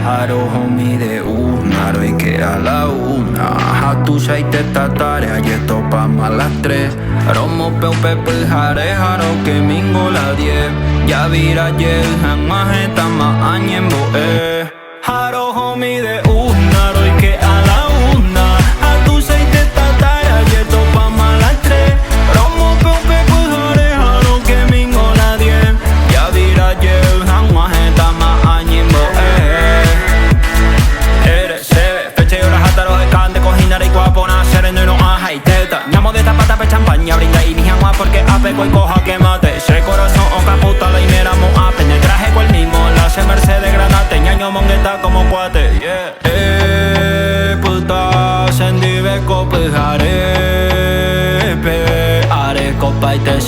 Haro homie de una, hoy que a la una. A tu y te tatare, y esto pa' más las 3. Romo peu pepe jare, haro que mingo la 10. Ya vira yel, jamás estamos añembo Haro homie de una, hoy que a la una. A tu y te tatare, y esto pa' más las 3. Romo peu pepe jare, haro que mingo la 10. Ya vira yel, jamás estamos añembo champaña, brinda y mi agua porque apego y coja que mate. Ese corazón o caputa la inmeramos a pene. Traje con el mismo, la se Mercedes Granate. Ñaño mongueta como cuate, yeah. Puta, sendi beko pujare. Pe, are copa y te